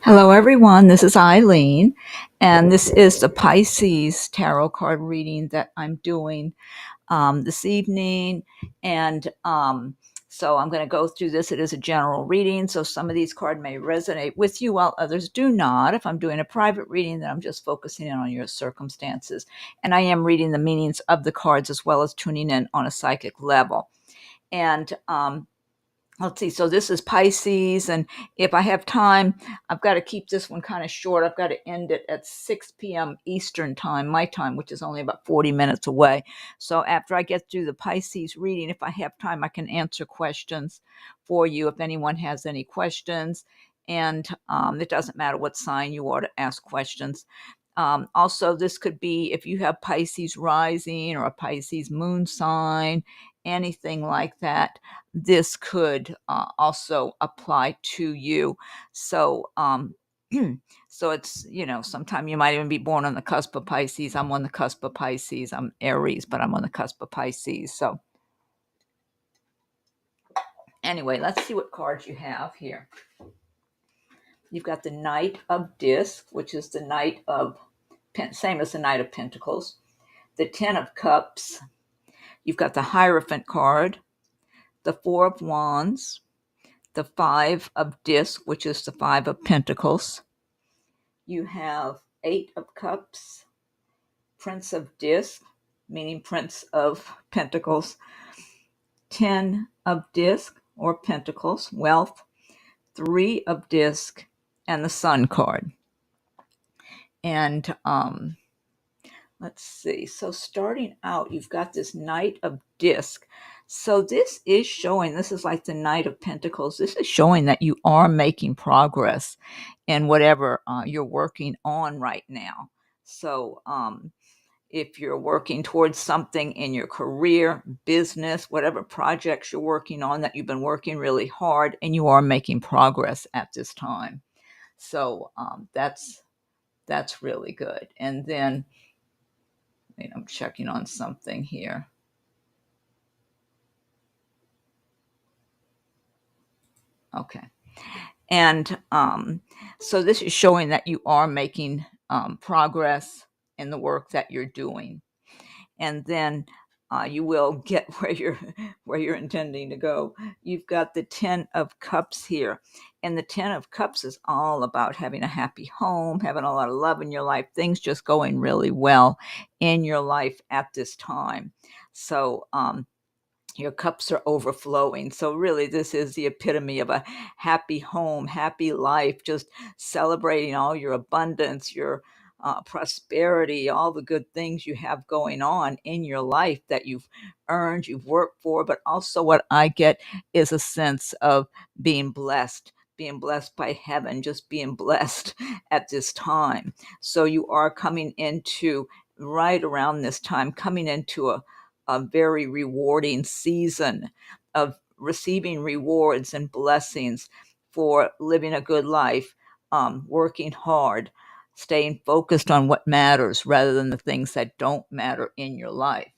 Hello, everyone. This is Eileen, and this is the Pisces tarot card reading that I'm doing this evening. And so I'm going to go through this. It is a general reading, so some of these cards may resonate with you while others do not. If I'm doing a private reading, then I'm just focusing in on your circumstances. And I am reading the meanings of the cards as well as tuning in on a psychic level. And let's see, so this is Pisces, and if I have time, I've got to keep this one kind of short. I've got to end it at 6 p.m. Eastern time, my time, which is only about 40 minutes away. So after I get through the Pisces reading, if I have time, I can answer questions for you if anyone has any questions. And it doesn't matter what sign you are to ask questions. Also, this could be if you have Pisces rising or a Pisces moon sign, anything like that. This could also apply to you. So, so it's, sometime you might even be born on the cusp of Pisces. I'm on the cusp of Pisces. I'm Aries, but I'm on the cusp of Pisces. So anyway, let's see what cards you have here. You've got the Knight of Disc, which is the Knight of, same as the Knight of Pentacles. The Ten of Cups. You've got the Hierophant card, the Four of Wands, the Five of Disc, which is the Five of Pentacles. You have Eight of Cups, Prince of Disc, meaning Prince of Pentacles, Ten of Disc or Pentacles, Wealth, Three of Disc, and the Sun card. And let's see. So starting out, you've got this Knight of Disc. So this is showing, this is like the Knight of Pentacles. This is showing that you are making progress in whatever you're working on right now. So if you're working towards something in your career, business, whatever projects you're working on that you've been working really hard, and you are making progress at this time. So that's really good. And then I'm checking on something here. Okay. And so this is showing that you are making progress in the work that you're doing. And then you will get where you're intending to go. You've got the Ten of Cups here. And the Ten of Cups is all about having a happy home, having a lot of love in your life, things just going really well in your life at this time. So your cups are overflowing. So really, this is the epitome of a happy home, happy life, just celebrating all your abundance, your prosperity, all the good things you have going on in your life that you've earned, you've worked for. But also what I get is a sense of being blessed by heaven, just being blessed at this time. So you are coming into, right around this time, coming into a very rewarding season of receiving rewards and blessings for living a good life, working hard, staying focused on what matters rather than the things that don't matter in your life.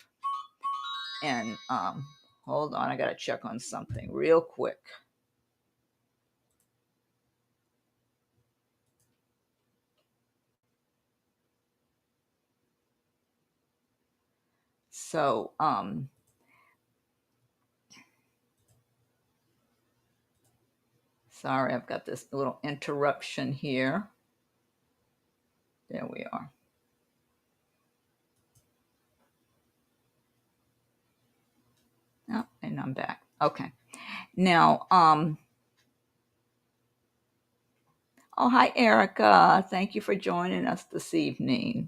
And hold on, I got to check on something real quick. So, sorry, I've got this little interruption here. There we are. Oh, and I'm back. Okay. Now, oh, hi, Erica. Thank you for joining us this evening.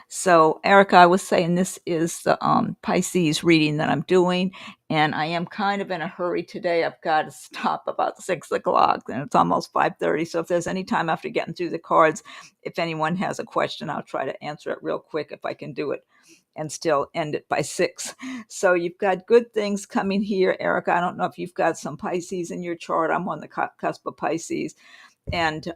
So, Erica, I was saying this is the Pisces reading that I'm doing, and I am kind of in a hurry today. I've got to stop about 6 o'clock, and it's almost 5:30. So, if there's any time after getting through the cards, if anyone has a question, I'll try to answer it real quick if I can do it and still end it by 6. So, you've got good things coming here, Erica. I don't know if you've got some Pisces in your chart. I'm on the cusp of Pisces. And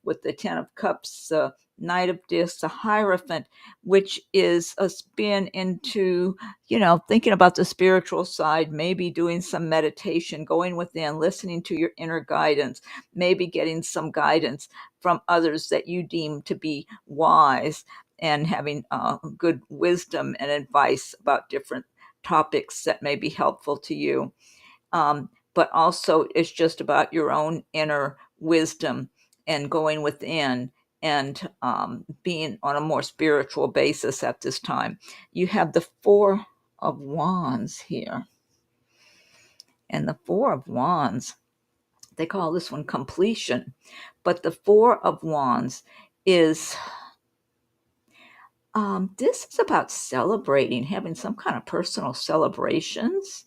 with the Ten of Cups, Knight of Discs, a Hierophant, which is a spin into, thinking about the spiritual side, maybe doing some meditation, going within, listening to your inner guidance, maybe getting some guidance from others that you deem to be wise, and having good wisdom and advice about different topics that may be helpful to you. But also it's just about your own inner wisdom and going within, and being on a more spiritual basis at this time. You have the Four of Wands here. And the Four of Wands, they call this one completion. But the Four of Wands is, this is about celebrating, having some kind of personal celebrations.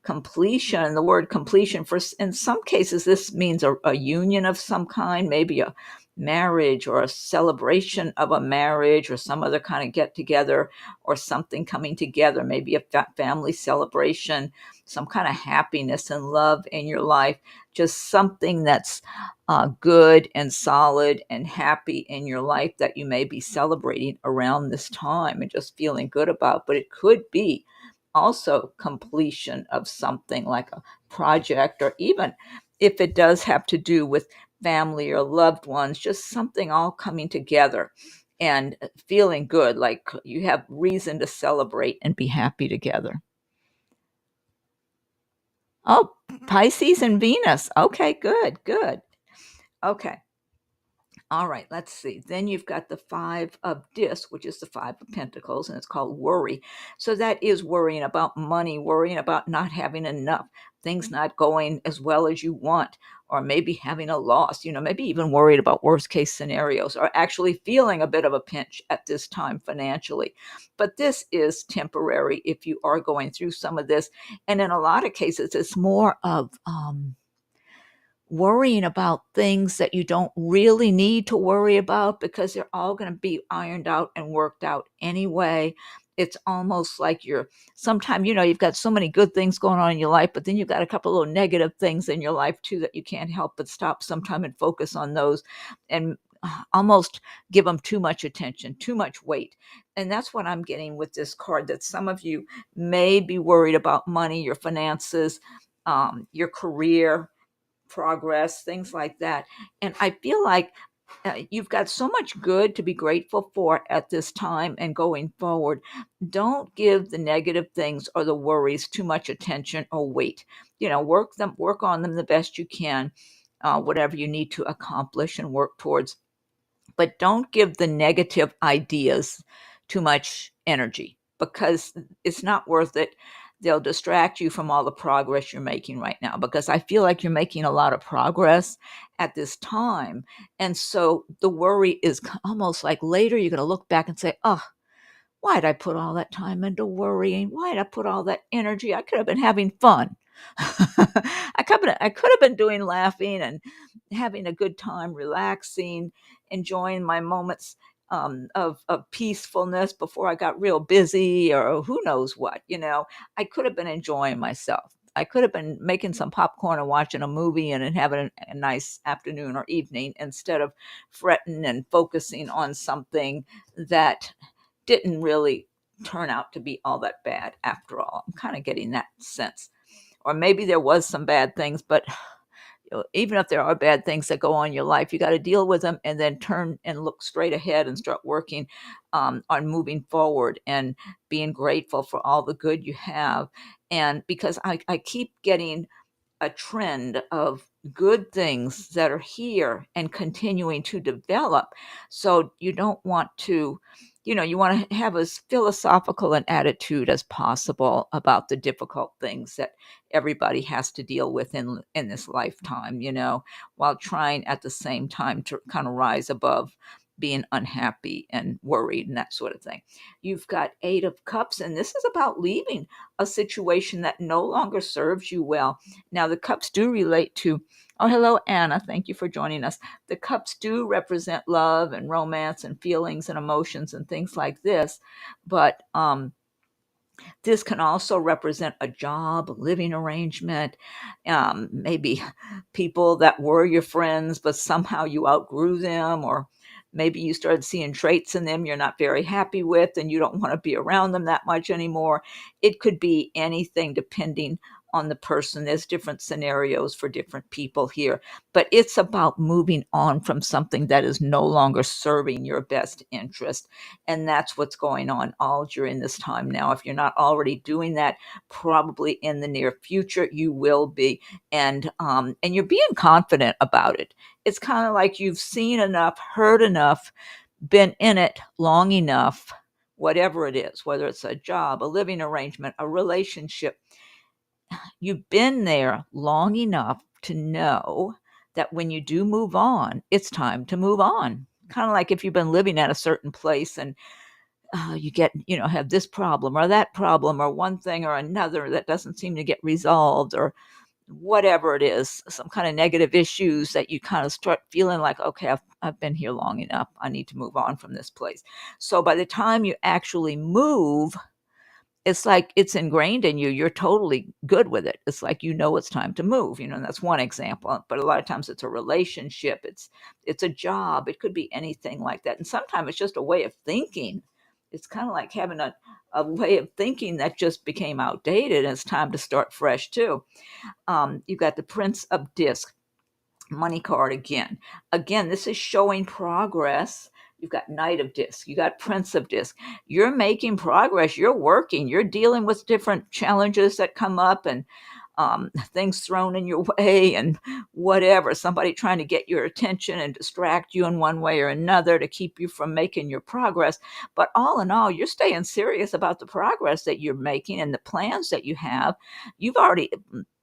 Completion, the word completion, for in some cases this means a union of some kind, maybe a marriage or a celebration of a marriage or some other kind of get together or something coming together, maybe a family celebration, some kind of happiness and love in your life, just something that's good and solid and happy in your life that you may be celebrating around this time and just feeling good about. But it could be also completion of something like a project, or even if it does have to do with family or loved ones, just something all coming together and feeling good, like you have reason to celebrate and be happy together. Oh, Pisces and Venus. Okay, good. Okay. All right, let's see. Then you've got the Five of Discs, which is the Five of Pentacles, and it's called worry. So that is worrying about money, worrying about not having enough, things not going as well as you want, or maybe having a loss, maybe even worried about worst case scenarios, or actually feeling a bit of a pinch at this time financially. But this is temporary if you are going through some of this. And in a lot of cases, it's more of, worrying about things that you don't really need to worry about, because they're all going to be ironed out and worked out anyway. It's almost like sometimes, you've got so many good things going on in your life, but then you've got a couple of little negative things in your life too that you can't help but stop sometime and focus on those, and almost give them too much attention, too much weight. And that's what I'm getting with this card, that some of you may be worried about money, your finances, your career, progress, things like that. And I feel like you've got so much good to be grateful for at this time and going forward. Don't give the negative things or the worries too much attention or weight. Work on them the best you can, whatever you need to accomplish and work towards. But don't give the negative ideas too much energy, because it's not worth it. They'll distract you from all the progress you're making right now, because I feel like you're making a lot of progress at this time. And so the worry is almost like later you're going to look back and say, oh, why did I put all that time into worrying? Why did I put all that energy? I could have been having fun. I could have been doing laughing and having a good time, relaxing, enjoying my moments of peacefulness before I got real busy, or who knows what. I could have been enjoying myself. I could have been making some popcorn and watching a movie and having a nice afternoon or evening, instead of fretting and focusing on something that didn't really turn out to be all that bad after all. I'm kind of getting that sense. Or maybe there was some bad things, but even if there are bad things that go on in your life, you got to deal with them and then turn and look straight ahead and start working on moving forward and being grateful for all the good you have. And because I keep getting a trend of good things that are here and continuing to develop. So you don't want to, you want to have as philosophical an attitude as possible about the difficult things that everybody has to deal with in this lifetime, while trying at the same time to kind of rise above being unhappy and worried and that sort of thing. You've got Eight of Cups, and this is about leaving a situation that no longer serves you well. Now, the cups do relate to, oh, hello, Anna. Thank you for joining us. The cups do represent love and romance and feelings and emotions and things like this. But This can also represent a job, a living arrangement, maybe people that were your friends, but somehow you outgrew them, or maybe you started seeing traits in them you're not very happy with and you don't want to be around them that much anymore. It could be anything depending on the person. There's different scenarios for different people here, but it's about moving on from something that is no longer serving your best interest. And that's what's going on all during this time now. If you're not already doing that, probably in the near future you will be. And you're being confident about it. It's kind of like you've seen enough, heard enough, been in it long enough, whatever it is, whether it's a job, a living arrangement, a relationship. You've been there long enough to know that when you do move on, it's time to move on. Kind of like if you've been living at a certain place and you get, have this problem or that problem or one thing or another that doesn't seem to get resolved, or whatever it is, some kind of negative issues that you kind of start feeling like, okay, I've been here long enough. I need to move on from this place. So by the time you actually move, it's like it's ingrained in you. You're totally good with it. It's like, it's time to move, and that's one example. But a lot of times it's a relationship, it's a job, it could be anything like that. And sometimes it's just a way of thinking. It's kind of like having a way of thinking that just became outdated, and it's time to start fresh too. You've got the Prince of Disc money card again. Again, this is showing progress. You've got Knight of Disc. You got Prince of Disc. You're making progress. You're working. You're dealing with different challenges that come up, and things thrown in your way and whatever. Somebody trying to get your attention and distract you in one way or another to keep you from making your progress. But all in all, you're staying serious about the progress that you're making and the plans that you have. You've already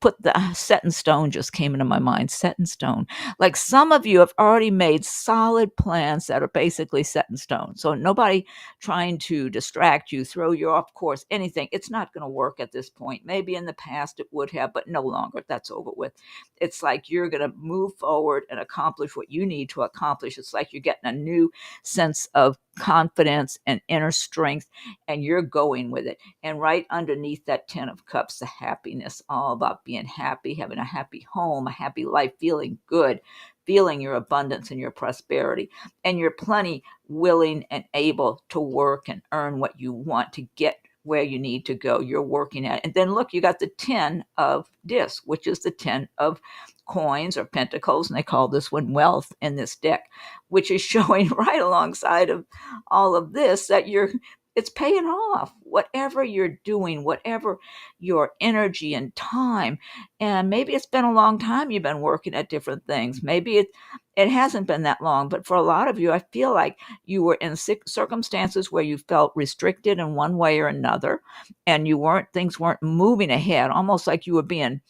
put the set in stone, just came into my mind, set in stone. Like some of you have already made solid plans that are basically set in stone. So nobody trying to distract you, throw you off course, anything. It's not going to work at this point. Maybe in the past it would have, but no longer. That's over with. It's like you're going to move forward and accomplish what you need to accomplish. It's like you're getting a new sense of confidence and inner strength, and you're going with it. And right underneath that 10 of Cups, the happiness, all about being happy, having a happy home, a happy life, feeling good, feeling your abundance and your prosperity. And you're plenty willing and able to work and earn what you want to get where you need to go. You're working at it. And then look, you got the 10 of Disc, which is the 10 of coins or pentacles, and they call this one wealth in this deck, which is showing right alongside of all of this that it's paying off. Whatever you're doing, whatever your energy and time, and maybe it's been a long time you've been working at different things. Maybe it hasn't been that long, but for a lot of you, I feel like you were in circumstances where you felt restricted in one way or another, and things weren't moving ahead, almost like you were being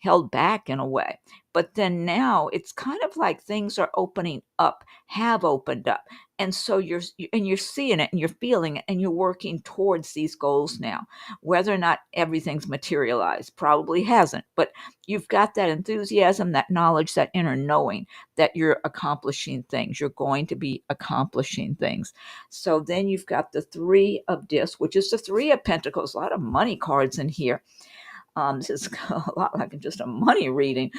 held back in a way. But then now it's kind of like things are opening up, have opened up. And so you're seeing it and you're feeling it and you're working towards these goals now. Whether or not everything's materialized, probably hasn't, but you've got that enthusiasm, that knowledge, that inner knowing that you're accomplishing things. You're going to be accomplishing things. So then you've got the 3 of Discs, which is the 3 of Pentacles. A lot of money cards in here. This is a lot like just a money reading.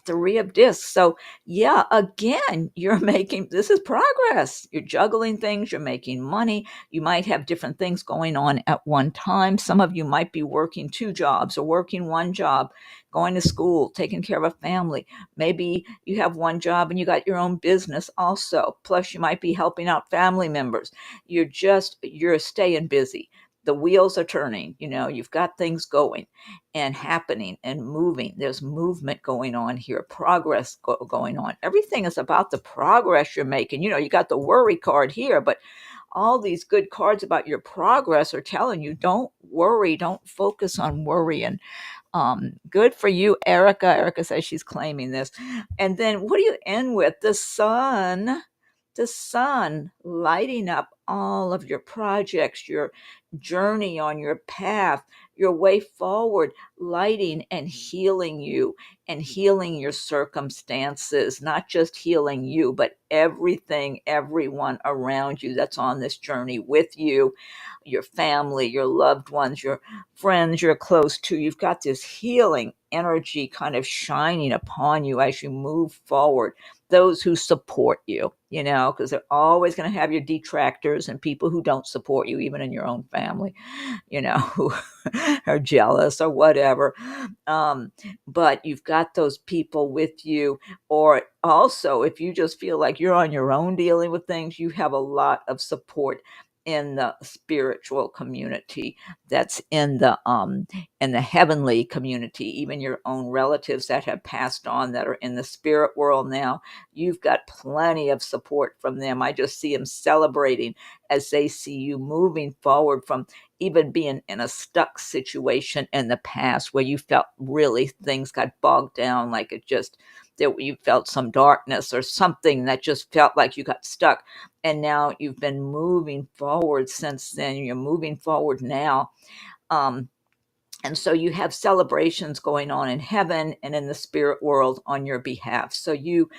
3 of Discs. So yeah, again, this is progress. You're juggling things, you're making money. You might have different things going on at one time. Some of you might be working 2 jobs or working 1 job, going to school, taking care of a family. Maybe you have 1 job and you got your own business also. Plus you might be helping out family members. You're staying busy. The wheels are turning, you've got things going and happening and moving. There's movement going on here, progress going on. Everything is about the progress you're making. You got the worry card here, but all these good cards about your progress are telling you, don't worry, don't focus on worrying. Good for you, Erica. Erica says she's claiming this. And then what do you end with? The sun lighting up all of your projects, your journey on your path, your way forward, lighting and healing you and healing your circumstances, not just healing you, but everyone around you that's on this journey with you. your family, your loved ones, your friends you're close to. You've got this healing energy kind of shining upon you as you move forward. Those who support you, because they're always going to have your detractors and people who don't support you, even in your own family, who are jealous or whatever. But you've got those people with you. Or also, if you just feel like you're on your own dealing with things, you have a lot of support in the spiritual community, that's in the heavenly community, even your own relatives that have passed on that are in the spirit world now. You've got plenty of support from them. I just see them celebrating as they see you moving forward from even being in a stuck situation in the past where you felt really things got bogged down, like it just that you felt some darkness or something that just felt like you got stuck. And now you've been moving forward since then. You're moving forward now. And so you have celebrations going on in heaven and in the spirit world on your behalf. So you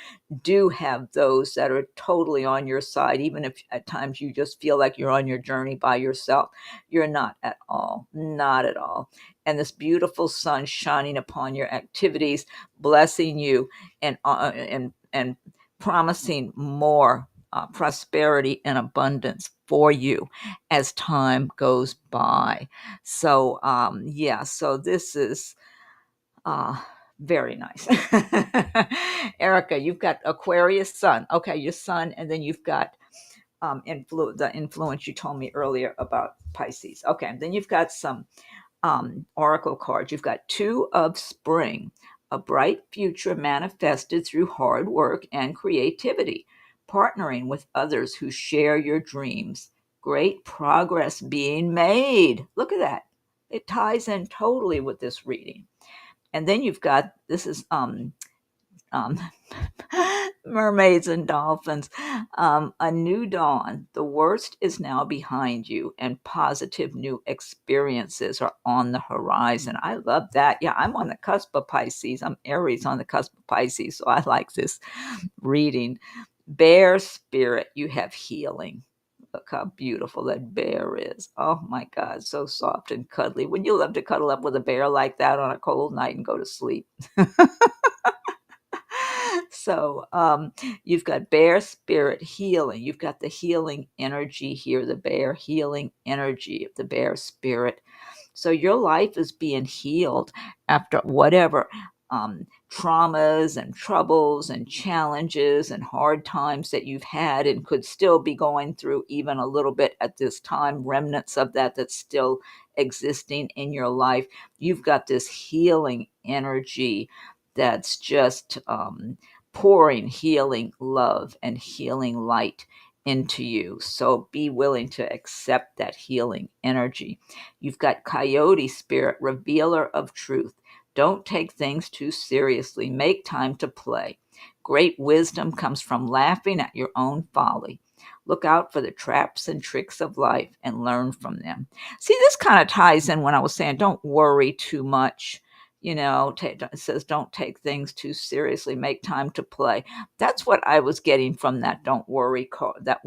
do have those that are totally on your side, even if at times you just feel like you're on your journey by yourself. You're not at all, not at all. And this beautiful sun shining upon your activities, blessing you and promising more prosperity and abundance for you as time goes by. So so this is very nice. Erica, you've got Aquarius sun. Okay, your sun, and then you've got the influence you told me earlier about Pisces. Okay, and then you've got some oracle cards. You've got Two of Spring, a bright future manifested through hard work and creativity, partnering with others who share your dreams. Great progress being made. Look at that. It ties in totally with this reading. And then you've got, this is um, Mermaids and Dolphins, a new dawn. The worst is now behind you, and positive new experiences are on the horizon. I love that. Yeah, I'm on the cusp of Pisces. I'm Aries on the cusp of Pisces, so I like this reading. Bear spirit, you have healing. Look how beautiful that bear is. Oh my God, so soft and cuddly. Wouldn't you love to cuddle up with a bear like that on a cold night and go to sleep? So you've got bear spirit healing. You've got the healing energy here, the bear healing energy of the bear spirit. So your life is being healed after whatever traumas and troubles and challenges and hard times that you've had and could still be going through even a little bit at this time, remnants of that that's still existing in your life. You've got this healing energy that's just pouring healing love and healing light into you. So be willing to accept that healing energy. You've got Coyote spirit, revealer of truth. Don't take things too seriously. Make time to play. Great wisdom comes from laughing at your own folly. Look out for the traps and tricks of life and learn from them. See, this kind of ties in when I was saying don't worry too much. It says don't take things too seriously. Make time to play. That's what I was getting from that don't worry card, that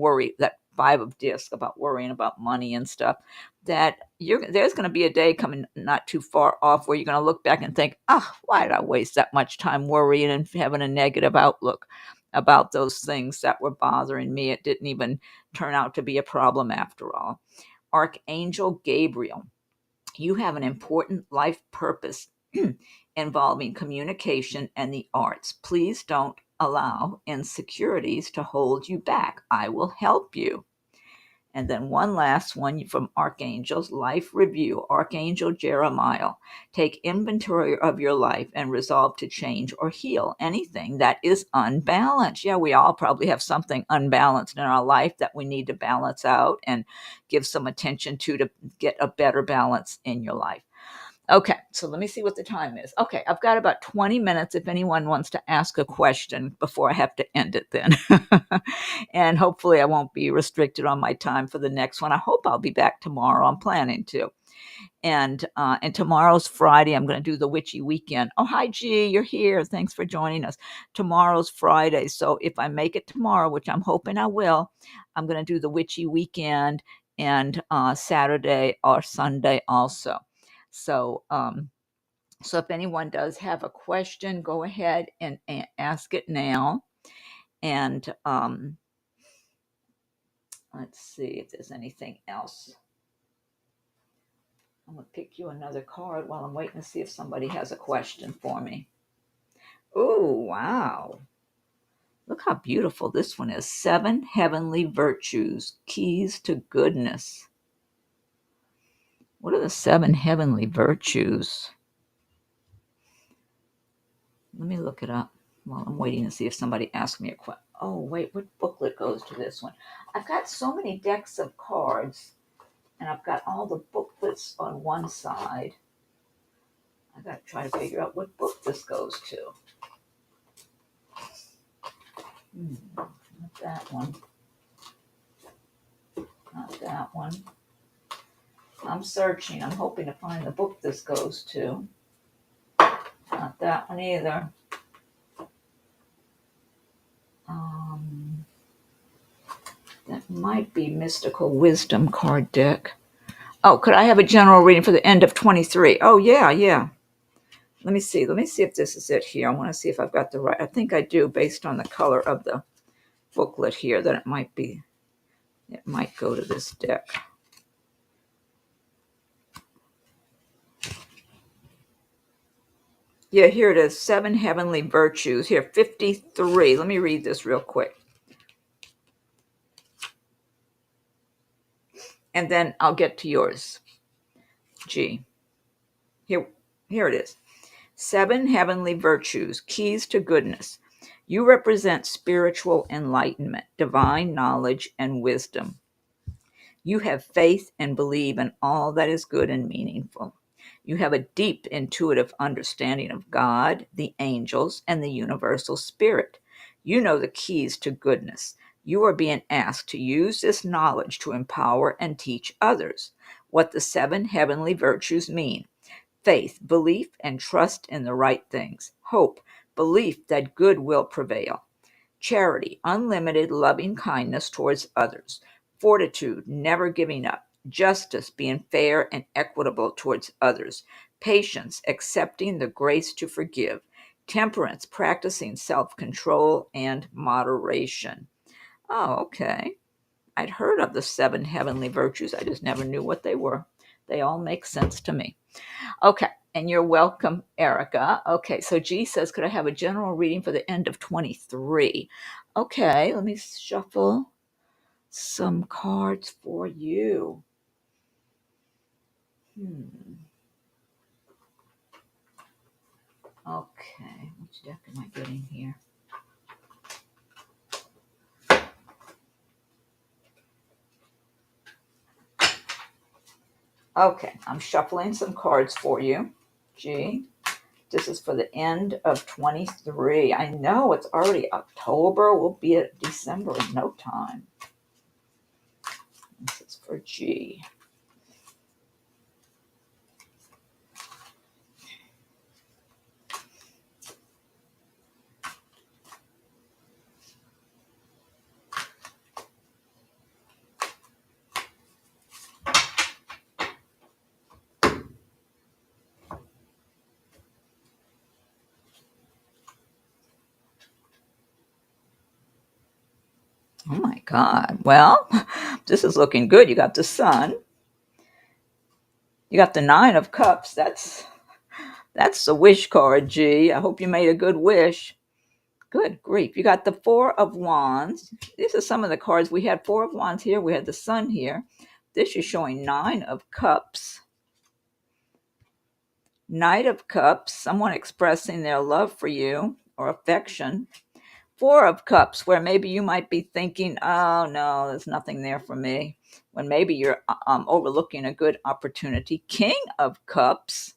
five of discs about worrying about money and stuff. That there's going to be a day coming not too far off where you're going to look back and think, why did I waste that much time worrying and having a negative outlook about those things that were bothering me? It didn't even turn out to be a problem after all. Archangel Gabriel, you have an important life purpose involving communication and the arts. Please don't allow insecurities to hold you back. I will help you. And then one last one from Archangel's Life Review, Archangel Jeremiah. Take inventory of your life and resolve to change or heal anything that is unbalanced. Yeah, we all probably have something unbalanced in our life that we need to balance out and give some attention to get a better balance in your life. Okay, so let me see what the time is. Okay, I've got about 20 minutes if anyone wants to ask a question before I have to end it then. And hopefully I won't be restricted on my time for the next one. I hope I'll be back tomorrow. I'm planning to. And tomorrow's Friday. I'm going to do the Witchy Weekend. Oh, hi, G, you're here. Thanks for joining us. Tomorrow's Friday. So if I make it tomorrow, which I'm hoping I will, I'm going to do the Witchy Weekend and Saturday or Sunday also. So, so if anyone does have a question, go ahead and ask it now. And let's see if there's anything else. I'm going to pick you another card while I'm waiting to see if somebody has a question for me. Oh, wow. Look how beautiful this one is. 7 heavenly virtues, keys to goodness. What are the 7 heavenly virtues? Let me look it up while I'm waiting to see if somebody asks me a question. Oh, wait, what booklet goes to this one? I've got so many decks of cards, and I've got all the booklets on one side. I got to try to figure out what book this goes to. Not that one. Not that one. I'm searching. I'm hoping to find the book this goes to. Not that one either. That might be Mystical Wisdom card deck. Oh, could I have a general reading for the end of 23? Oh, yeah. Let me see. Let me see if this is it here. I want to see if I've got the right. I think I do, based on the color of the booklet here, that it might be. It might go to this deck. Yeah, here it is. 7 heavenly virtues. Here, 53. Let me read this real quick. And then I'll get to yours. G. Here it is. 7 heavenly virtues, keys to goodness. You represent spiritual enlightenment, divine knowledge, and wisdom. You have faith and believe in all that is good and meaningful. You have a deep intuitive understanding of God, the angels, and the universal spirit. You know the keys to goodness. You are being asked to use this knowledge to empower and teach others what the 7 heavenly virtues mean. Faith, belief, and trust in the right things. Hope, belief that good will prevail. Charity, unlimited loving kindness towards others. Fortitude, never giving up. Justice, being fair and equitable towards others. Patience, accepting the grace to forgive. Temperance, practicing self-control and moderation. Oh, okay. I'd heard of the 7 heavenly virtues. I just never knew what they were. They all make sense to me. Okay, and you're welcome, Erica. Okay, so G says, could I have a general reading for the end of 23? Okay, let me shuffle some cards for you. Okay, which deck am I getting here? Okay, I'm shuffling some cards for you, G. This is for the end of 23. I know it's already October. We'll be at December in no time. This is for G. Oh my God. Well, this is looking good. You got the Sun. You got the 9 of Cups. That's the wish card, G. I hope you made a good wish. Good grief. You got the 4 of Wands. These are some of the cards. We had 4 of Wands here. We had the Sun here. This is showing 9 of Cups. Knight of Cups. Someone expressing their love for you or affection. 4 of Cups, where maybe you might be thinking, oh, no, there's nothing there for me. When maybe you're overlooking a good opportunity. King of Cups.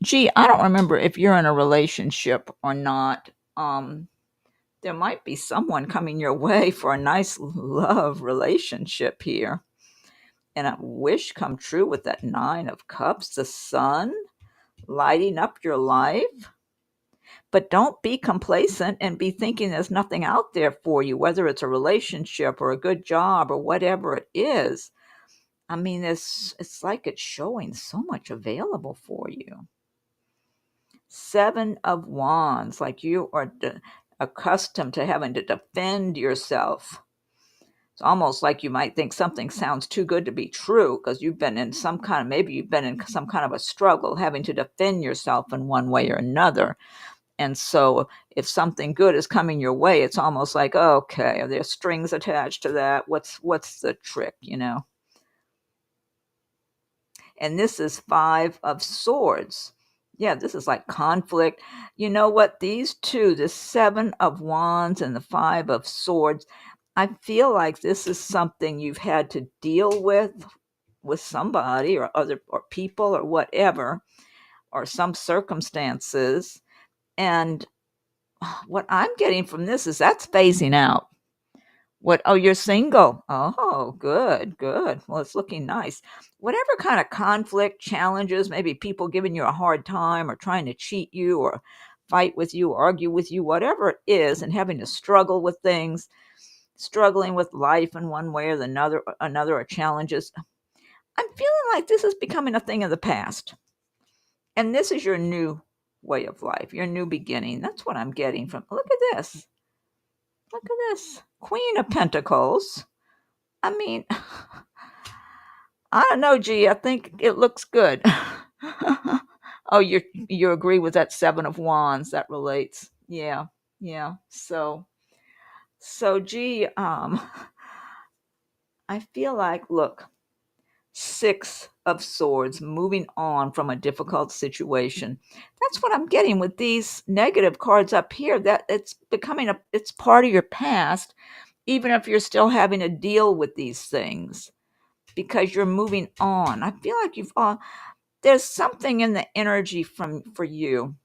Gee, I don't remember if you're in a relationship or not. There might be someone coming your way for a nice love relationship here. And a wish come true with that 9 of Cups, the Sun lighting up your life. But don't be complacent and be thinking there's nothing out there for you, whether it's a relationship or a good job or whatever it is. I mean, it's like it's showing so much available for you. 7 of Wands, like you are accustomed to having to defend yourself. It's almost like you might think something sounds too good to be true because you've been in maybe you've been in some kind of a struggle having to defend yourself in one way or another. And so if something good is coming your way, it's almost like, okay, are there strings attached to that? What's the trick, you know? And this is 5 of Swords. Yeah, this is like conflict. You know what? These two, the 7 of Wands and the 5 of Swords, I feel like this is something you've had to deal with somebody or other or people or whatever, or some circumstances. And what I'm getting from this is that's phasing out. What? Oh, you're single. Oh, good, good. Well, it's looking nice. Whatever kind of conflict, challenges, maybe people giving you a hard time or trying to cheat you or fight with you, argue with you, whatever it is, and having to struggle with things, struggling with life in one way or another, or challenges. I'm feeling like this is becoming a thing of the past. And this is your new way of life, your new beginning. That's what I'm getting from. Look at this. Look at this. Queen of Pentacles. I mean, I don't know, G. I think it looks good. Oh, you agree with that 7 of Wands? That relates. Yeah, yeah. So, G. I feel like, look, 6 of Swords, moving on from a difficult situation. That's what I'm getting with these negative cards up here. That it's part of your past, even if you're still having to deal with these things, because you're moving on. I feel like there's something in the energy for you.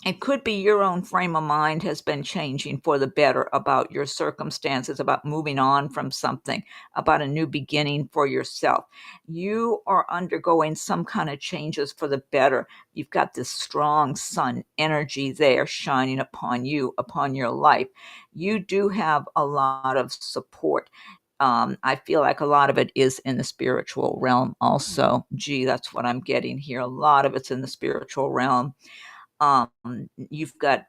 It could be your own frame of mind has been changing for the better about your circumstances, about moving on from something, about a new beginning for yourself. You are undergoing some kind of changes for the better. You've got this strong sun energy there shining upon you, upon your life. You do have a lot of support. I feel like a lot of it is in the spiritual realm also. Gee, that's what I'm getting here. A lot of it's in the spiritual realm. You've got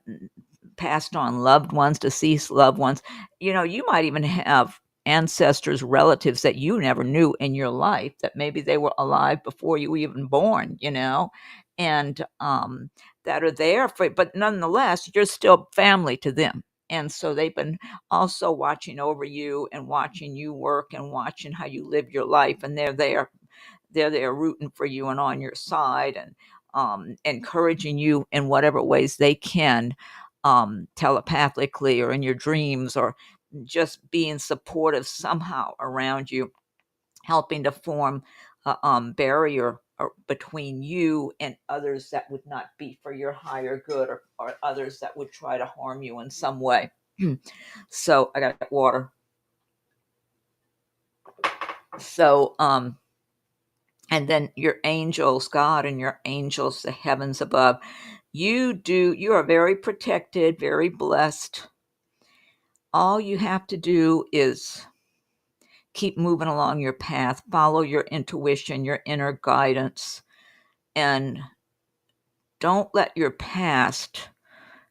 passed on loved ones, deceased loved ones. You know, you might even have ancestors, relatives that you never knew in your life, that maybe they were alive before you were even born, you know, and that are there for, but nonetheless, you're still family to them. And so they've been also watching over you and watching you work and watching how you live your life. And they're there rooting for you and on your side, and encouraging you in whatever ways they can, telepathically or in your dreams, or just being supportive somehow around you, helping to form a barrier between you and others that would not be for your higher good, or others that would try to harm you in some way. So I got water. So, and then your angels, God and your angels, the heavens above, you are very protected, very blessed. All you have to do is keep moving along your path, follow your intuition, your inner guidance, and don't let your past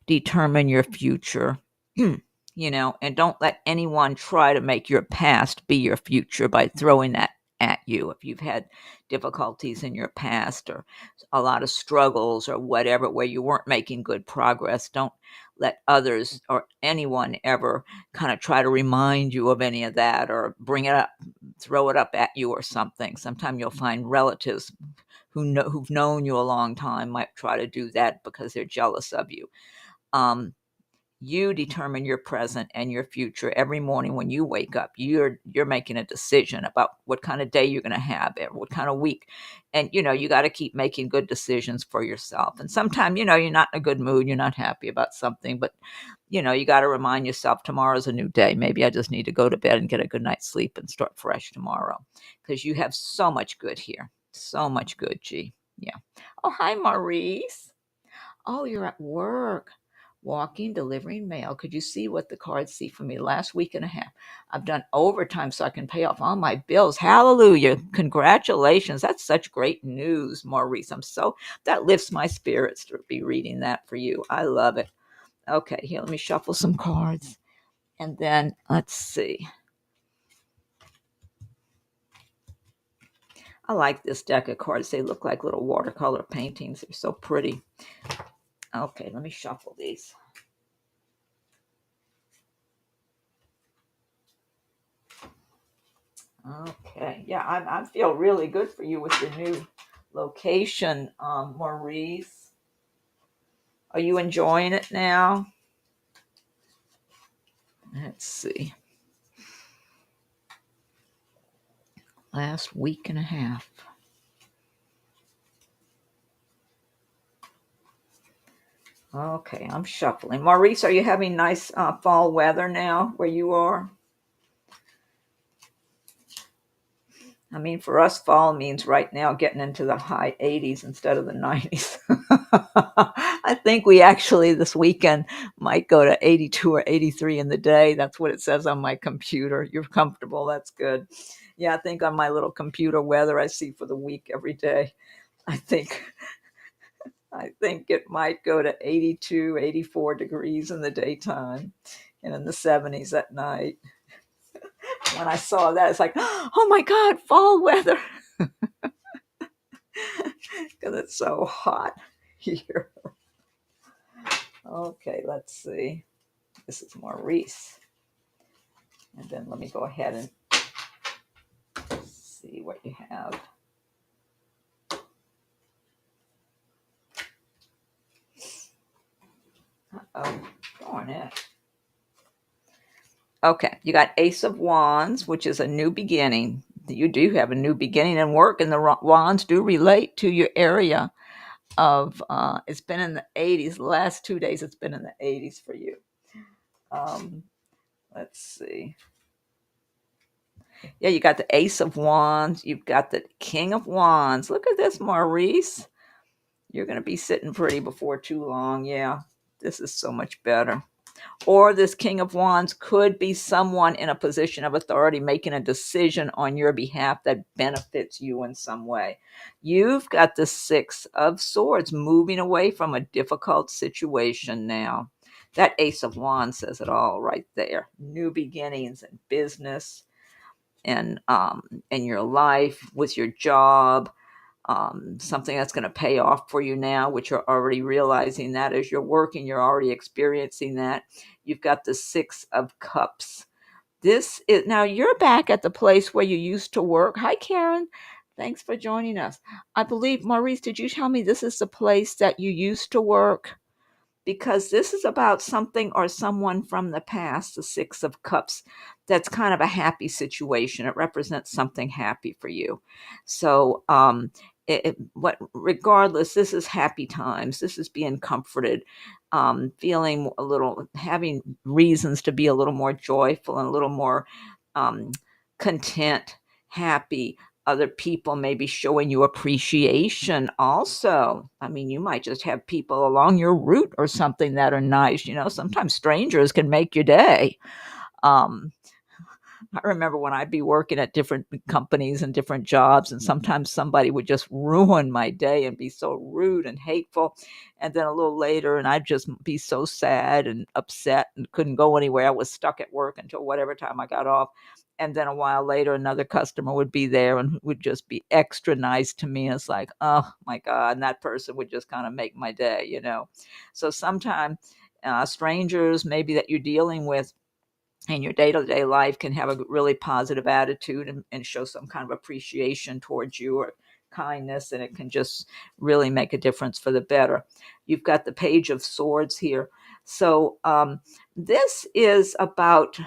determine your future. And don't let anyone try to make your past be your future by throwing that at you. If you've had difficulties in your past, or a lot of struggles or whatever, where you weren't making good progress, don't let others or anyone ever kind of try to remind you of any of that, or bring it up, throw it up at you or something. Sometimes you'll find relatives who've known you a long time might try to do that because they're jealous of you. You determine your present and your future. Every morning when you wake up, you're making a decision about what kind of day you're going to have, what kind of week. And you got to keep making good decisions for yourself. And sometimes you're not in a good mood, you're not happy about something, but you got to remind yourself tomorrow's a new day. Maybe I just need to go to bed and get a good night's sleep and start fresh tomorrow, because you have so much good here, so much good. G. Yeah. Oh, hi, Maurice. Oh, you're at work. Walking, delivering mail. Could you see what the cards see for me? Last week and a half, I've done overtime so I can pay off all my bills. Hallelujah. Congratulations. That's such great news, Maurice. That lifts my spirits to be reading that for you. I love it. Okay, here, let me shuffle some cards. And then let's see. I like this deck of cards. They look like little watercolor paintings. They're so pretty. Okay, let me shuffle these. Okay, yeah, I feel really good for you with your new location, Maurice. Are you enjoying it now? Let's see. Last week and a half. Okay, I'm shuffling. Maurice, are you having nice fall weather now where you are? I mean, for us, fall means right now getting into the high 80s instead of the 90s. I think we actually this weekend might go to 82 or 83 in the day. That's what it says on my computer. You're comfortable. That's good. Yeah, I think on my little computer weather I see for the week every day. I think I think it might go to 82, 84 degrees in the daytime and in the 70s at night. When I saw that, it's like, oh my God, fall weather. Because it's so hot here. Okay, let's see. This is Maurice. And then let me go ahead and see what you have. Oh, darn it. Okay, you got Ace of Wands, which is a new beginning. You do have a new beginning in work, and the wands do relate to your area of, it's been in the 80s. The last 2 days, it's been in the 80s for you. Let's see. Yeah, you got the Ace of Wands. You've got the King of Wands. Look at this, Maurice. You're going to be sitting pretty before too long. Yeah, this is so much better. Or this King of Wands could be someone in a position of authority making a decision on your behalf that benefits you in some way. You've got the Six of Swords moving away from a difficult situation now. That Ace of Wands says it all right there. New beginnings in business and in your life, with your job, something that's going to pay off for you now, which you're already realizing that as you're working, you're already experiencing that. You've got the Six of Cups. This is now you're back at the place where you used to work. Hi, Karen. Thanks for joining us. I believe, Maurice, did you tell me this is the place that you used to work? Because this is about something or someone from the past, the Six of Cups. That's kind of a happy situation. It represents something happy for you. So, regardless, this is happy times. This is being comforted, feeling a little, having reasons to be a little more joyful and a little more um, content, happy. Other people may be showing you appreciation also. I mean, you might just have people along your route or something that are nice. Sometimes strangers can make your day. Um, I remember when I'd be working at different companies and different jobs, and sometimes somebody would just ruin my day and be so rude and hateful. And then a little later, and I'd just be so sad and upset and couldn't go anywhere. I was stuck at work until whatever time I got off. And then a while later, another customer would be there and would just be extra nice to me. And it's like, oh my God. And that person would just kind of make my day. So sometimes strangers maybe that you're dealing with in your day-to-day life can have a really positive attitude and show some kind of appreciation towards you or kindness, and it can just really make a difference for the better. You've got the Page of Swords here. So this is about,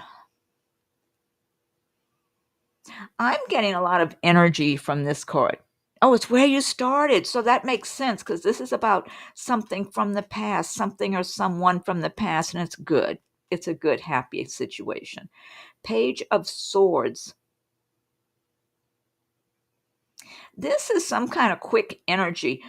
I'm getting a lot of energy from this card. Oh, it's where you started. So that makes sense because this is about something from the past, something or someone from the past, and it's good. It's a good, happy situation. Page of Swords. This is some kind of quick energy.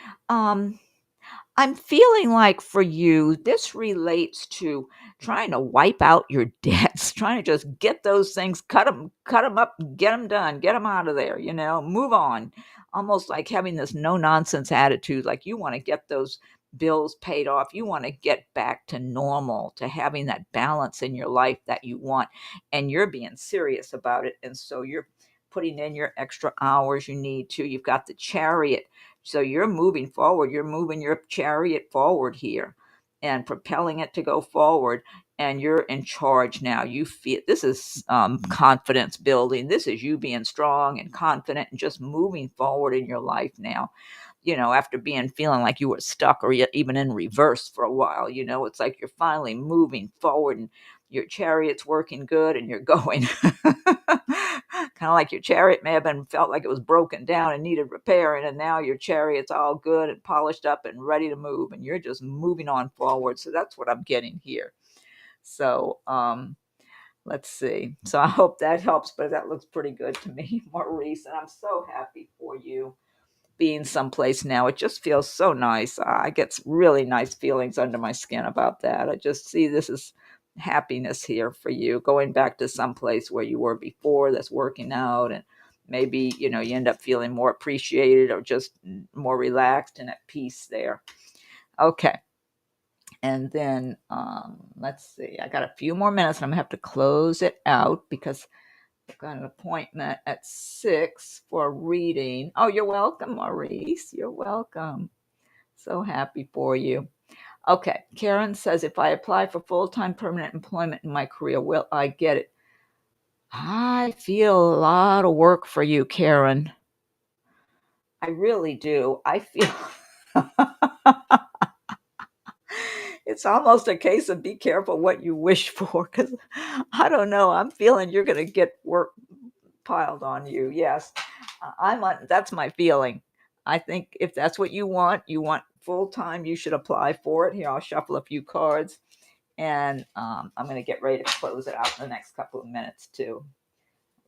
I'm feeling like for you, this relates to trying to wipe out your debts, trying to just get those things, cut them up, get them done, get them out of there, move on. Almost like having this no nonsense attitude, like you want to get those bills paid off. You want to get back to normal, to having that balance in your life that you want. And you're being serious about it. And so you're putting in your extra hours you need to. You've got the Chariot, so you're moving forward. You're moving your chariot forward here and propelling it to go forward. And you're in charge now. You feel this is confidence building. This is you being strong and confident and just moving forward in your life now. After feeling like you were stuck or even in reverse for a while, it's like you're finally moving forward and your chariot's working good and you're going. Kind of like your chariot may have been felt like it was broken down and needed repairing, and now your chariot's all good and polished up and ready to move, and you're just moving on forward. So that's what I'm getting here. So let's see. So I hope that helps, but that looks pretty good to me, Maurice, and I'm so happy for you being someplace now. It just feels so nice. I get really nice feelings under my skin about that. I just see this as happiness here for you, going back to someplace where you were before that's working out, and maybe you end up feeling more appreciated or just more relaxed and at peace there. Okay. And then let's see, I got a few more minutes and I'm gonna have to close it out because I've got an appointment at 6 for a reading. Oh, you're welcome, Maurice. You're welcome. So happy for you. Okay, Karen says, if I apply for full-time permanent employment in my career, will I get it? I feel a lot of work for you, Karen. I really do. I feel it's almost a case of be careful what you wish for, because I don't know. I'm feeling you're going to get work piled on you. Yes, that's my feeling. I think if that's what you want full time, you should apply for it. Here, I'll shuffle a few cards, and I'm going to get ready to close it out in the next couple of minutes too.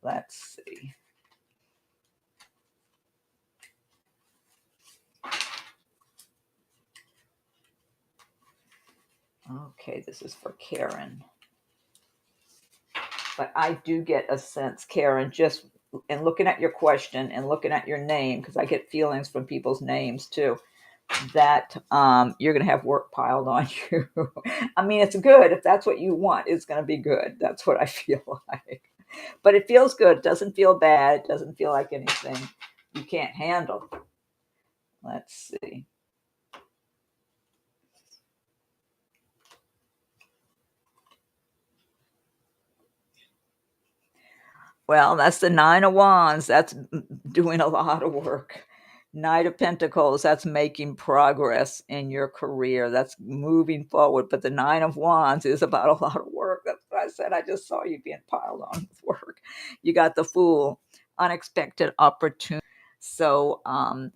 Let's see. Okay, this is for Karen. But I do get a sense, Karen, just in looking at your question and looking at your name, because I get feelings from people's names too, that you're going to have work piled on you. I mean, it's good. If that's what you want, it's going to be good. That's what I feel like. But it feels good. It doesn't feel bad. It doesn't feel like anything you can't handle. Let's see. Well, that's the Nine of Wands. That's doing a lot of work. Knight of Pentacles, that's making progress in your career. That's moving forward. But the Nine of Wands is about a lot of work. That's what I said. I just saw you being piled on with work. You got the Fool, unexpected opportunity. So I'm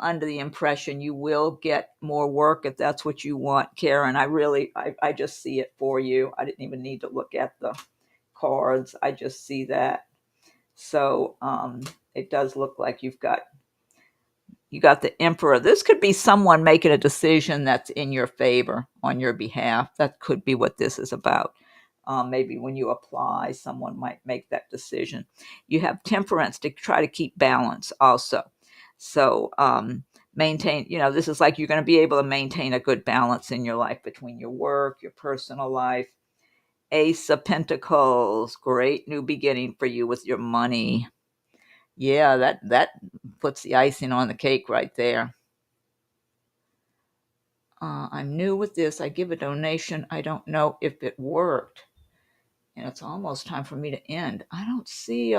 under the impression you will get more work if that's what you want, Karen. I just see it for you. I didn't even need to look at the cards. I just see that. So it does look like you got the Emperor. This could be someone making a decision that's in your favor on your behalf. That could be what this is about. Maybe when you apply, someone might make that decision. You have Temperance to try to keep balance also. So maintain, this is like you're going to be able to maintain a good balance in your life between your work, your personal life. Ace of Pentacles, great new beginning for you with your money. Yeah, that puts the icing on the cake right there. I'm new with this. I give a donation. I don't know if it worked. And it's almost time for me to end. I don't see,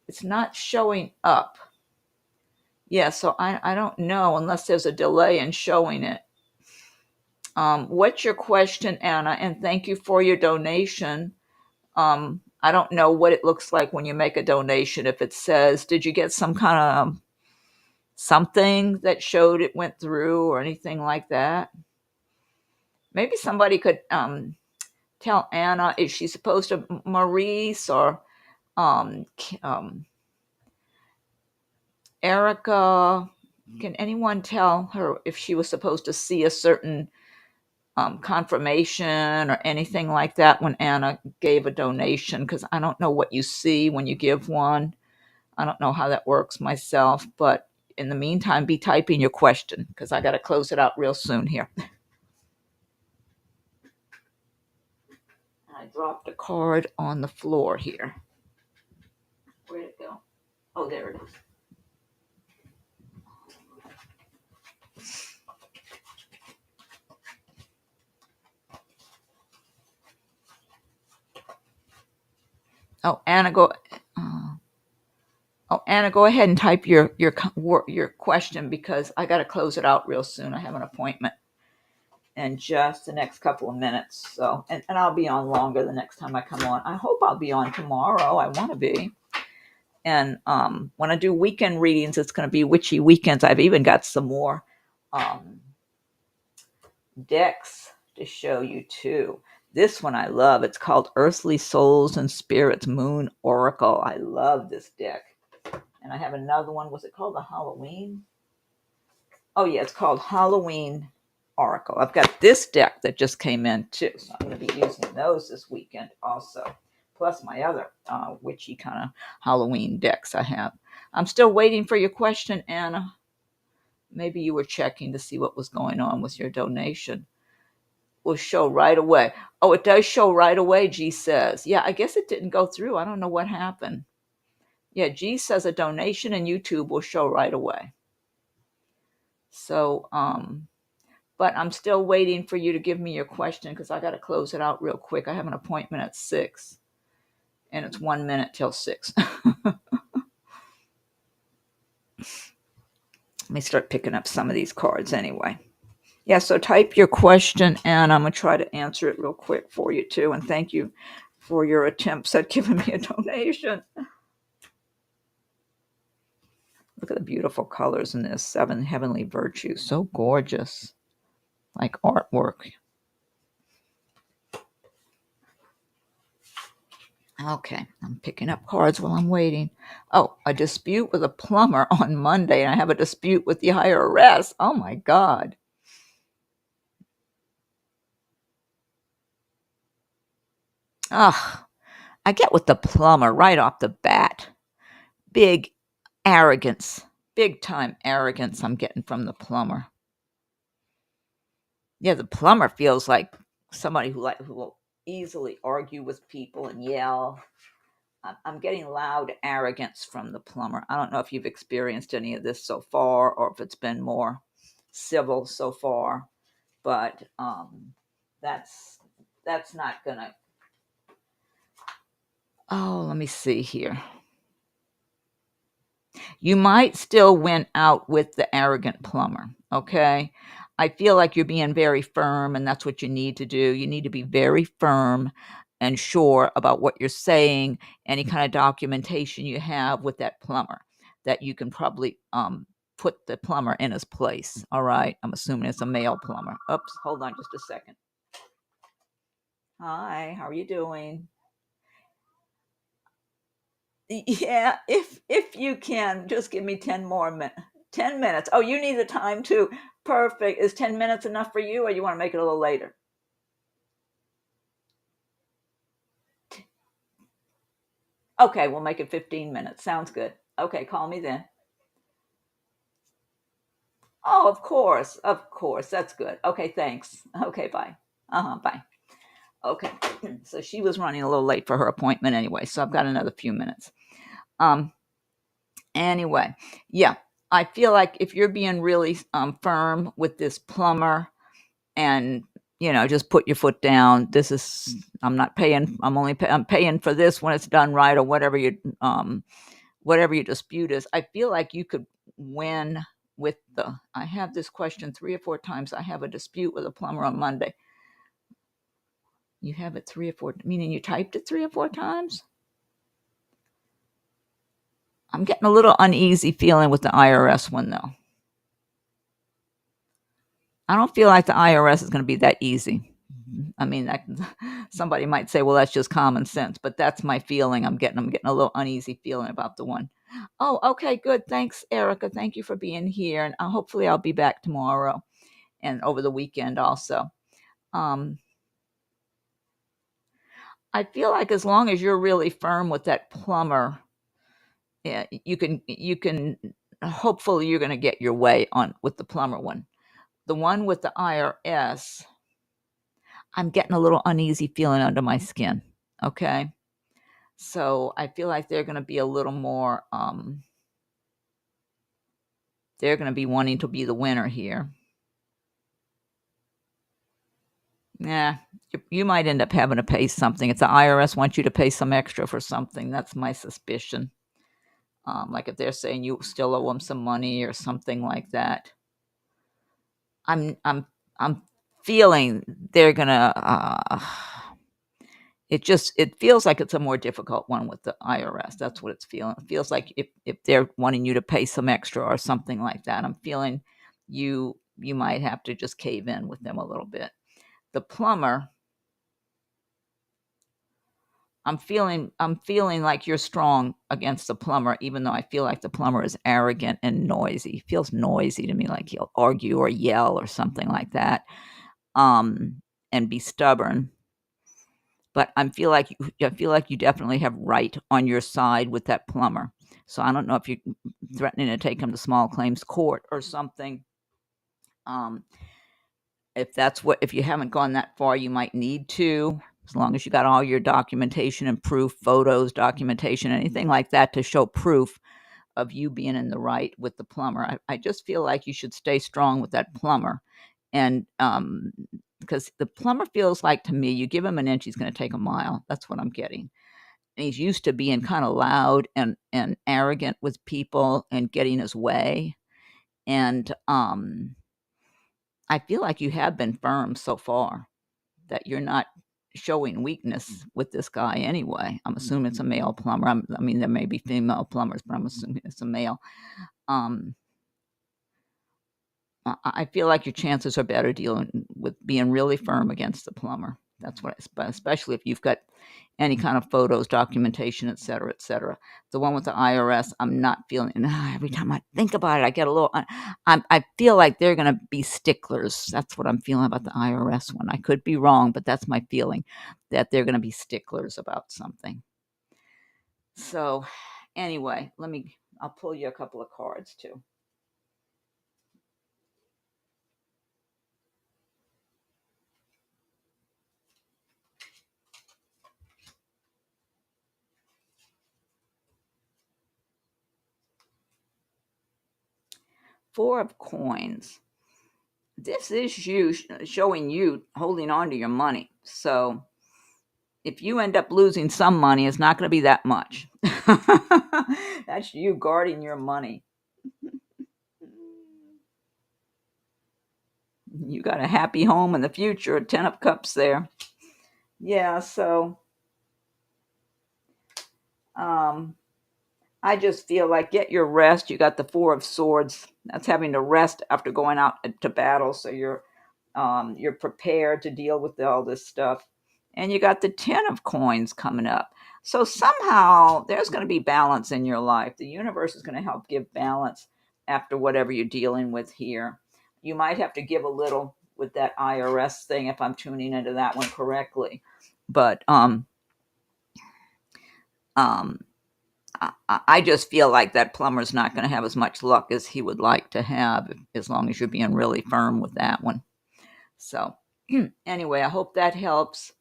it's not showing up. Yeah, so I don't know unless there's a delay in showing it. What's your question, Anna? And thank you for your donation. I don't know what it looks like when you make a donation. If it says, did you get some kind of something that showed it went through or anything like that? Maybe somebody could tell Anna, is she supposed to, Maurice or Erica, Can anyone tell her if she was supposed to see a certain confirmation or anything like that when Anna gave a donation? Because I don't know what you see when you give one. I don't know how that works myself, but in the meantime, be typing your question because I got to close it out real soon here. I dropped a card on the floor here. Where'd it go? Oh, there it is. Oh, Anna, go. Anna, go ahead and type your question because I got to close it out real soon. I have an appointment in just the next couple of minutes. So, and I'll be on longer the next time I come on. I hope I'll be on tomorrow. I want to be. And when I do weekend readings, it's going to be witchy weekends. I've even got some more decks to show you too. This one I love. It's called Earthly Souls and Spirits Moon Oracle. I love this deck. And I have another one. Was it called the Halloween? Oh, yeah, it's called Halloween Oracle. I've got this deck that just came in too. So I'm going to be using those this weekend also. Plus my other witchy kind of Halloween decks I have. I'm still waiting for your question, Anna. Maybe you were checking to see what was going on with your donation. Will show right away. Oh, it does show right away, G says. Yeah, I guess it didn't go through. I don't know what happened. Yeah, G says a donation in YouTube will show right away. So, but I'm still waiting for you to give me your question because I got to close it out real quick. I have an appointment at 6, and it's 1 minute till 6. Let me start picking up some of these cards anyway. Yeah, so type your question, and I'm going to try to answer it real quick for you, too. And thank you for your attempts at giving me a donation. Look at the beautiful colors in this 7 Heavenly Virtues. So gorgeous. Like artwork. Okay, I'm picking up cards while I'm waiting. Oh, a dispute with a plumber on Monday, and I have a dispute with the IRS. Oh, my God. Ugh, I get with the plumber right off the bat. Big arrogance, big time arrogance I'm getting from the plumber. Yeah, the plumber feels like somebody who will easily argue with people and yell. I'm getting loud arrogance from the plumber. I don't know if you've experienced any of this so far or if it's been more civil so far, but that's not gonna. Oh, let me see here. You might still win out with the arrogant plumber, okay? I feel like you're being very firm, and that's what you need to do. You need to be very firm and sure about what you're saying, any kind of documentation you have with that plumber, that you can probably put the plumber in his place, all right? I'm assuming it's a male plumber. Oops, hold on just a second. Hi, how are you doing? Yeah, if you can, just give me 10 more minutes. 10 minutes. Oh, you need the time too. Perfect. Is 10 minutes enough for you, or you want to make it a little later? Okay, we'll make it 15 minutes. Sounds good. Okay, call me then. Oh, of course. Of course. That's good. Okay, thanks. Okay, bye. Bye. Okay. So she was running a little late for her appointment anyway, so I've got another few minutes. Anyway, yeah. I feel like if you're being really firm with this plumber, and just put your foot down. This is I'm not paying. I'm paying for this when it's done right, or whatever your dispute is. I feel like you could win with the. I have this question 3 or 4 times. I have a dispute with a plumber on Monday. You have it 3 or 4, meaning you typed it 3 or 4 times. I'm getting a little uneasy feeling with the IRS one though. I don't feel like the IRS is going to be that easy. I mean, somebody might say, well, that's just common sense, but that's my feeling. I'm getting a little uneasy feeling about the one Oh, okay, good. Thanks, Erica. Thank you for being here. And hopefully I'll be back tomorrow and over the weekend also. Um, I feel like as long as you're really firm with that plumber, yeah, you can hopefully you're going to get your way on with the plumber one. The one with the IRS, I'm getting a little uneasy feeling under my skin. Okay. So I feel like they're going to be a little more, they're going to be wanting to be the winner here. Yeah, you might end up having to pay something. If the IRS wants you to pay some extra for something, that's my suspicion. Like if they're saying you still owe them some money or something like that. I'm I'm I'm feeling they're gonna. It feels like it's a more difficult one with the IRS. That's what it's feeling. It feels like if they're wanting you to pay some extra or something like that, I'm feeling you might have to just cave in with them a little bit. The plumber, I'm feeling like you're strong against the plumber, even though I feel like the plumber is arrogant and noisy. He feels noisy to me, like he'll argue or yell or something like that, and be stubborn. But I feel like you definitely have right on your side with that plumber. So I don't know if you're threatening to take him to small claims court or something. Um, if you haven't gone that far, you might need to, as long as you got all your documentation and proof, photos, documentation, anything like that to show proof of you being in the right with the plumber. I just feel like you should stay strong with that plumber. And because the plumber feels like to me, you give him an inch, he's going to take a mile. That's what I'm getting. And he's used to being kind of loud and arrogant with people and getting his way. And I feel like you have been firm so far, that you're not showing weakness with this guy anyway. I'm assuming it's a male plumber. I mean, there may be female plumbers, but I'm assuming it's a male. Um, I feel like your chances are better dealing with being really firm against the plumber. That's what, especially if you've got any kind of photos, documentation, et cetera, et cetera. The one with the IRS, I'm not feeling. Every time I think about it, I get a little. I feel like they're going to be sticklers. That's what I'm feeling about the IRS one. I could be wrong, but that's my feeling, that they're going to be sticklers about something. So, anyway, I'll pull you a couple of cards too. Four of Coins. This is you showing you holding on to your money. So if you end up losing some money, it's not going to be that much. That's you guarding your money. You got a happy home in the future, 10 of Cups there. Yeah, so um, I just feel like get your rest. You got the Four of Swords. That's having to rest after going out to battle, so you're prepared to deal with all this stuff. And you got the 10 of Coins coming up. So somehow there's going to be balance in your life. The universe is going to help give balance after whatever you're dealing with here. You might have to give a little with that IRS thing if I'm tuning into that one correctly. But um, I just feel like that plumber's not going to have as much luck as he would like to have, as long as you're being really firm with that one. So anyway, I hope that helps.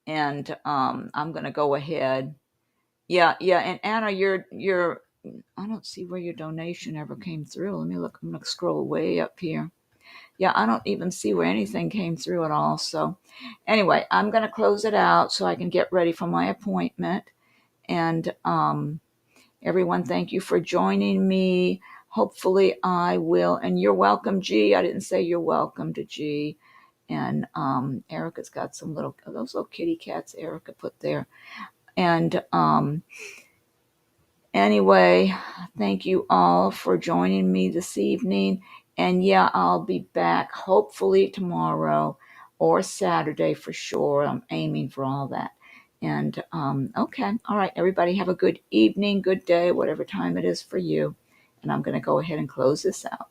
And I'm going to go ahead. Yeah, yeah. And Anna, you're. I don't see where your donation ever came through. Let me look. I'm going to scroll way up here. Yeah, I don't even see where anything came through at all. So anyway, I'm going to close it out so I can get ready for my appointment. And everyone, thank you for joining me. Hopefully I will. And you're welcome, G. I didn't say you're welcome to G. And Erica's got some those little kitty cats Erica put there. And anyway, thank you all for joining me this evening. And yeah, I'll be back hopefully tomorrow or Saturday for sure. I'm aiming for all that. And okay, all right, everybody have a good evening, good day, whatever time it is for you. And I'm going to go ahead and close this out.